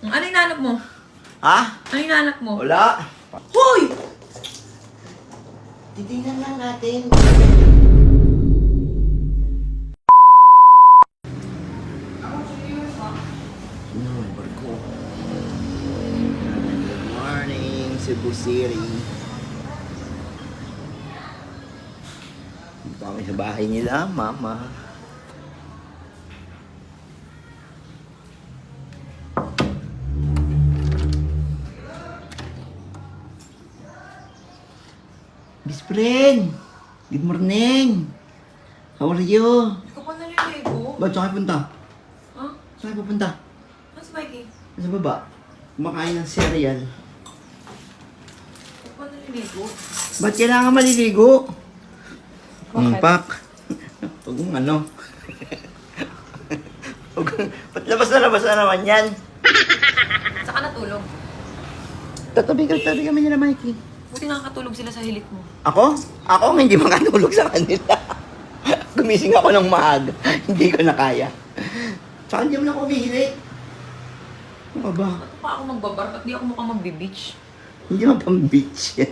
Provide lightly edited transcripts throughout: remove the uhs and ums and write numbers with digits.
Ano yung nanap mo? Ha? Ano yung nanap mo? Wala. Hoy! Titignan lang natin. No, barko. Good morning, Cebu City. Dito kami sa bahay nila, Mama. Miss Friend! Good morning! How are you? Hindi ko pa naliligo. Ba't saan kayo punta? Ha? Saan kayo pupunta? Mas Mikey? Nasa baba? Kumakain ng cereal. Hindi ko pa naliligo. Ba't kailangan maliligo? Bakit? Pak. Huwag mong ano. Ba't labas na naman yan? Saan ka natulog? Tatabi kami nila, Mikey. Buti nakakatulog sila sa hilik mo. Ako? Ako ang hindi makatulog sa kanila. Gumising ako ng maaga. Hindi ko na kaya. Tsaka hindi mo na ako umihilig. Ano ba? Ba't pa ako magbabar? Ba't di ako mukhang magbe-beach? Hindi mo pang beach yan.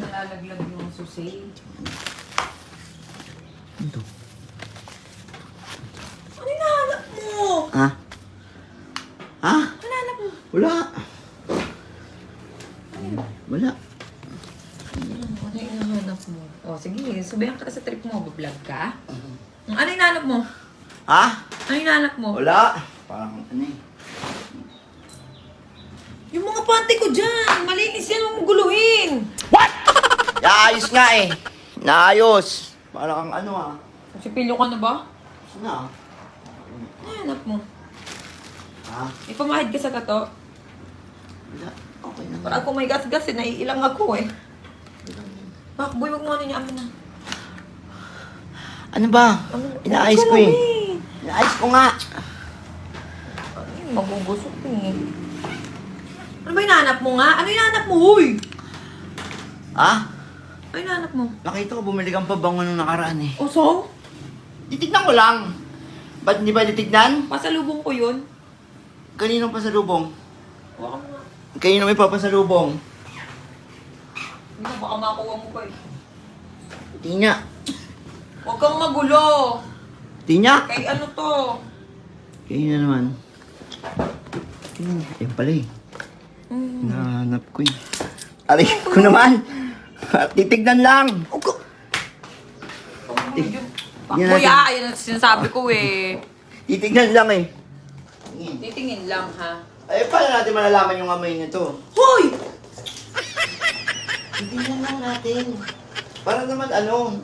Nalalaglag yung susi. Ito. Ano yung nahanap mo? Ha? Ha? Ano nahanap mo? Wala. Wala. Ano yung nahanap mo? O, sige. Subayan ka sa trip mo. Bablog ka? Ano yung nahanap mo? Ha? Ano yung nahanap mo? Wala. Parang ano eh. Yung mga panty ko dyan! Malinis yan, huwag mo guluhin! Naayos nga eh. Naayos. Parang kang ano ah. Sipilyo ka na ba? Saan na? Ano hanap mo? Ha? Ipamahid ka sa tato. Wala. Okay na. Para ako may gas-gas eh, naiilang ako eh. Boy, wag mo ano niya, amin na. Ano ba? Inaayos ko eh. Inaayos ko nga. Magugusok eh. Ano ba hinahanap mo nga? Ano hinahanap mo, huy? Ha? Ano hinahanap mo? Nakita ko bumili kang pabango nung nakaraan eh. O so? Titignan ko lang. Ba't hindi ba titignan? Pasalubong ko yun. Kaninong pasalubong? Huwag mo nga. Kanino may papasalubong? Hindi na, baka makuha mo pa eh. Tinya. Huwag kang magulo. Tinya. Kay ano to? Kaya na naman. Tinya. Ayun pala eh. Nahanap ko eh. Aray ko naman. Titignan lang. Yan Kuya, natin. ayun ang sinasabi ko eh. Titignan lang eh. Titingin lang ha. Ay, paano natin malalaman yung amoy nito? Hoy! Titignan lang natin. Para naman ano.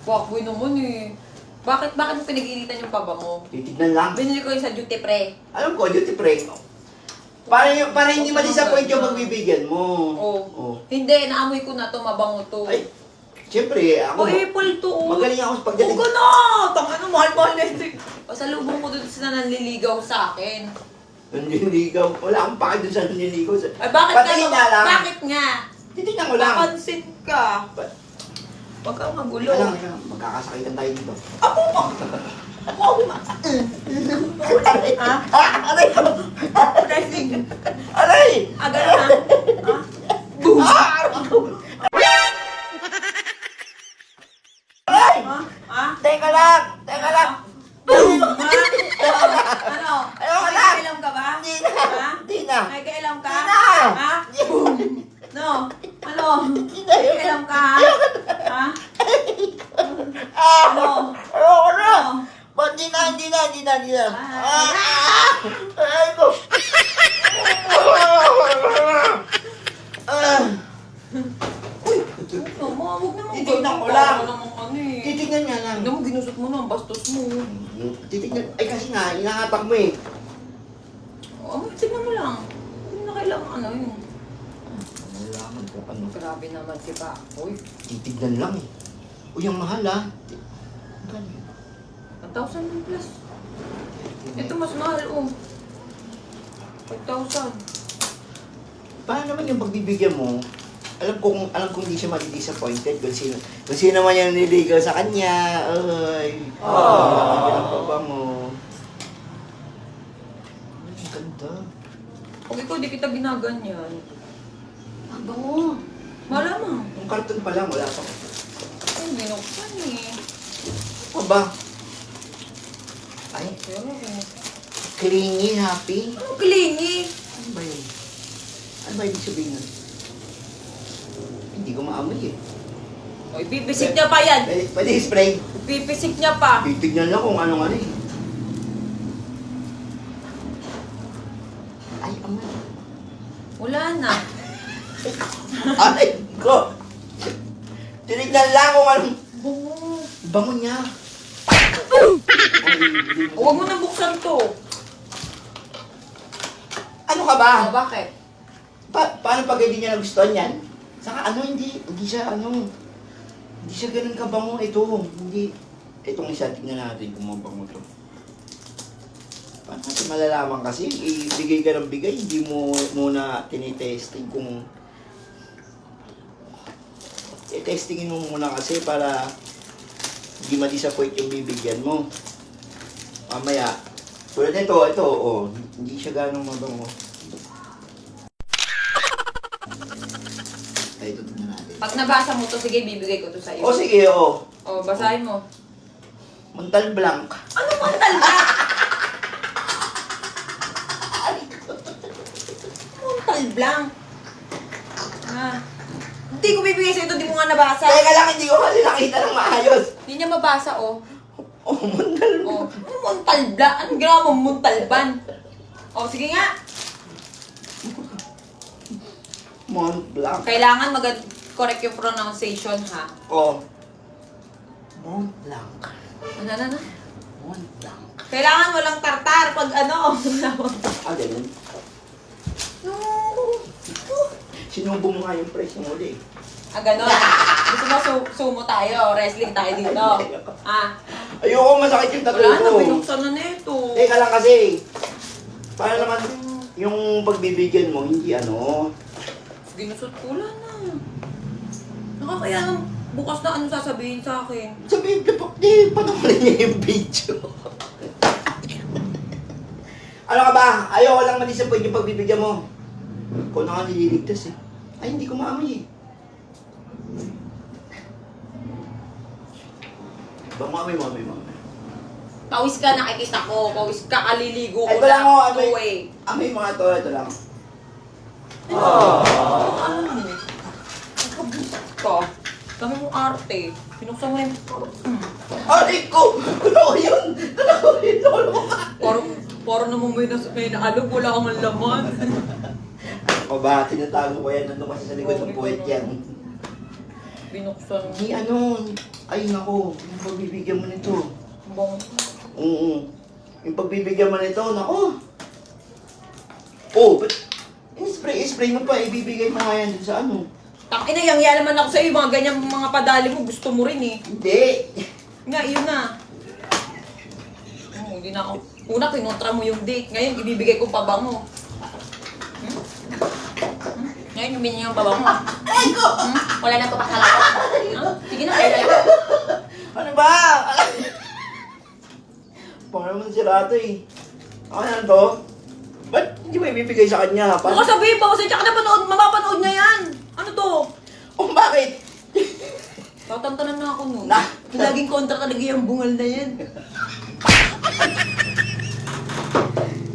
Fuckboy naman eh. Bakit mo pinag-iinitan yung paba mo? Titignan lang. Binili ko yung sa duty pre. Alam ko, duty free. Para hindi ma-disappoint yung magbibigyan mo. Oo. Oh. Hindi, naamoy ko na to, mabango to. Ay, siyempre, ako. Apple to. Magaling ako sa pagdating. Huwag ka na! Tanga na, mahal-mahal na ito. Pasalubong ko dun sa nanliligaw sa akin. Nanliligaw. Wala akong pake dun sa nanliligaw. Ay, bakit Patingin nga? na lang. Bakit nga? Titignan ko lang. Napansin ka. Ba- Huwag kang magulo. Alam, magkakasakitan tayo dito. Ako mo! Ako mo! Ha? Aray ko! Pressing. Aray! Agad na. Ha? Boom! Aray! Ha? Teka lang! Teka lang! Boom! Ha? Ano? Ayaw ka na. Nakikailam ka ba? Hindi na! Ha? Hindi na! Nakikailam ka? Hindi na. Ha? Boom! No? Ano? Nakikailam ka? Ha? Ano? Ayoko na! Ano? Ba't di na? Hindi na! Ay. Aray ko! Huwag naman. Titignan ko lang. Huwag naman ano eh. Titignan nga lang. Tignan mo, ginusot mo na ang bastos mo. Titignan. Ay kasi nga, inahatak mo eh. Tignan mo lang. Hindi na kailangan ano yun. Nalaman ko ano. Grabe naman si Pakoy. Titignan lang eh. Uy, ang mahal ah. 1,000 plus. Ito mas mahal oh. 5,000. Paano naman yung pagbibigyan mo? Alam kong hindi siya madi-disappointed kung sino man yung niligaw sa kanya. Ay. Ang pa mo. Ganda. Pag ikaw, di kita ginaganyan. Ang bango. Malamang. Yung karton pa lang, wala pa. Ay, binuksan eh. Ano ba? Ay, Pero, clingy, happy. anong klingi? Ano ba yun? Ano ba ibig sabihin nun? Hindi ko maamoy eh. O, ipipisik niya pa yan. Pwede spray. Ipipisik niya pa. Titignan lang kung anong ano eh. Ay, amoy. Wala na. Ay, ko! Tinignan lang kung anong Bungo. bango niya. Huwag mo nang buksan to. Ano ka ba? O, bakit? Paano pag hindi niya nagustuhan yan? Saka ano, hindi siya hindi siya ganun kabango. Ito, hindi. Itong isa, tignan natin kung mabango to. Paano natin malalaman kasi? Ibigay ka ng bigay, hindi mo muna tinitesting kung... I-testingin mo muna kasi para hindi ma-disappoint yung bibigyan mo. Mamaya, tulad nito, hindi siya ganong mabango. Ay, ito tignan natin. Pag nabasa mo to, sige, bibigay ko to sa'yo. O sige, o. O, basahin mo. Montal Blanc. Ano mang talba? Montal blanc. Ah. Hindi ko bibigay sa'yo ito, hindi mo nga nabasa. Teka lang, hindi ko kasi nakita ng maayos. Hindi niya mabasa, oh. Oh, Montal Oh, Blanc. ano montal blanc? Anong ginawa mo, montalban? Oh, sige nga. Mont Blanc. Kailangan correct yung pronunciation, ha? Oh. Mont Blanc. Ano? Mont Blanc. Kailangan walang tartar pag ano. Ah, ganun. Sinubo mo nga yung price mo ulit. Ah, ganon. Gusto mo sumo tayo, wrestling tayo dito. Ah, Ayoko, masakit yung tattoo wala na, ko. binuksan na nito. Teka lang kasi. Para naman yung pagbibigyan mo, hindi ano. Ginusot ko, wala na. Nakakaya nang bukas na ano sasabihin sa akin. Sabihin, di, panoorin niya yung video. Ano ka ba? Ayoko lang ma-disappoint yung pagbibigyan mo. Ikaw na nga nililigtas eh. Ay, hindi ko maamoy eh. Bang maamoy. Pawis ka, nakikita ko. Pawis ka, kaliligo ko Ito lang ako, amoy. Two-way. Amoy mga to, ito lang. Ano? Nakabusak ka. Dami mong arte. Pinuksan mo na yung... Aray ko! Totoo yun! Totoo yun! Lolo ka! Parang naman may naalog, wala kang laman. O ba, tinatago ko yan. Nandun kasi sa likod ng puwet yan. Binuksan mo. Di ano, ay nako, yung pagbibigyan mo nito. Bong. Oo. Yung pagbibigyan mo nito, nako. Oh, but, spray mo pa, ibibigay mo nga yan dun sa ano. Takina, yang naman ako sa'yo. Mga ganyang mga padali mo, gusto mo rin eh. Hindi. Nga, yun na. Hindi na ako. Una, kinontra mo yung date. Ngayon, ibibigay ko pabango. Ngayon, humingi yung pabango. Aray ko! Wala na ito pakalawa. Sige na, kaya lang. Ano ba? Para naman si Rato eh. Ano yan to? Ba't hindi mo ibibigay sa kanya? Baka sabihin pa kasi tsaka napanood, mapapanood niya yan. Ano to? Oh, bakit? Tatantanan na ako nun. Na? Laging kontra talaga yung bungal na yan.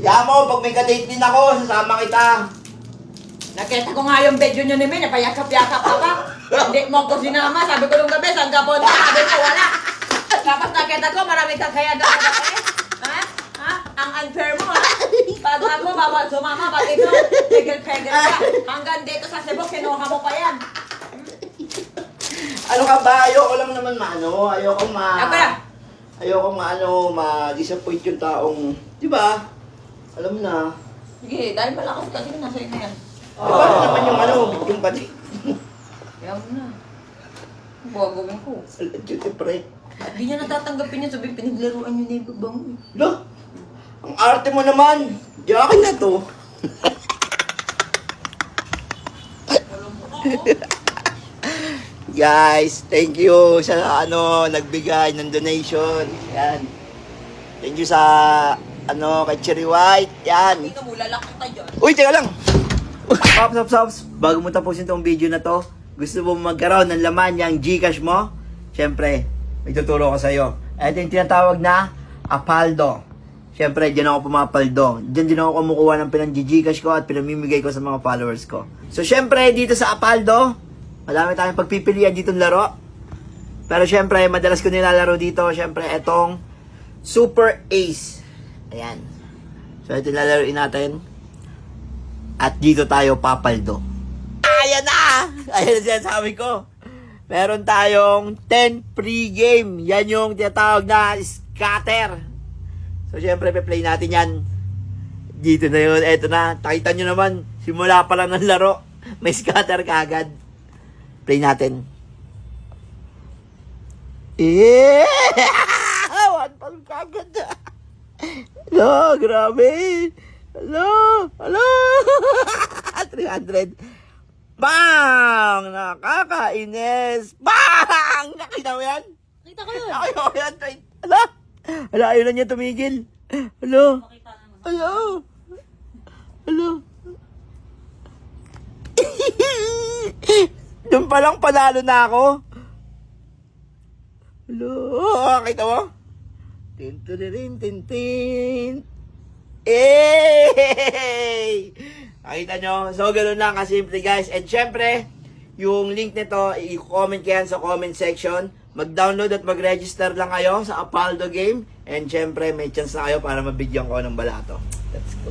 Kaya mo, pag may kadate din ako, sasama kita. Nakita ko nga yung video nyo ni May, napayakap-yakap ka pa. Hindi mo ako sinama. Sabi ko nung gabi, saan ka punta? Sabi ko, wala. Tapos nakita ko, marami kang kaya daw gabi. Ha? Ha? Ang unfair mo, ha? Pag ako, bawal sumama, pag ito, pegel-pegel ka. Hanggang dito sa Cebu, kinuha mo pa yan. Ano ka ba? Ayoko lang naman maano. Ayoko Aba, ma-disappoint yung taong, di ba? Alam na. sige, dahil malakas ka, sige, nasa na yan. Paano naman yung yung kadate? Kaya mo na. Ang gagawin ko. Duty pre. Hindi niya natatanggapin yun, sabihin, pinaglaruan niyo na yung babang. Lo, ang arte mo naman. Di akin na to. Guys, thank you sa nagbigay ng donation. Yan. Thank you sa kay Cherry White. Yan. Hindi ka mo, lalakot tayo dyan. Uy, teka lang! Pops. Bago mo tapusin tong video na to, gusto mo magkaroon ng laman yung Gcash mo? Siyempre, may tuturo ko sa'yo. Ito yung tinatawag na Apaldo. Siyempre, dyan ako pumapaldo. Dyan din ako kumukuha ng pinang-Gcash ko at pinamimigay ko sa mga followers ko. So, siyempre, dito sa Apaldo, madami tayong pagpipilian ditong laro. Pero siyempre, madalas ko nilalaro dito, siyempre, etong Super Ace. Ayan. So, ito lalaroin natin. At dito tayo papaldo. Ayan na! Ayan na sinasabi ko. Meron tayong 10 free game. Yan yung tinatawag na scatter. So, syempre, pe-play natin yan. Dito na yun. Eto na. Nakita nyo naman, simula pa lang ng laro. May scatter kaagad. Play natin. One palm kaagad. Hello, grabe. Hello! 300. Bang! Nakakainis! Bang! Nakita mo yan? Nakita ko yun. Nakita mo yan? Hala, ayaw na niya tumigil. Hello? Hello? Hello? Doon pa lang panalo na ako. Hello? Nakita mo? Tin. Hey! Nakita nyo? So, ganoon lang kasimple, guys. And syempre, yung link nito, i-comment ko yan sa comment section. Mag-download at mag-register lang kayo sa Apaldo game. And syempre, may chance na kayo para mabigyan ko ng balato. Let's go.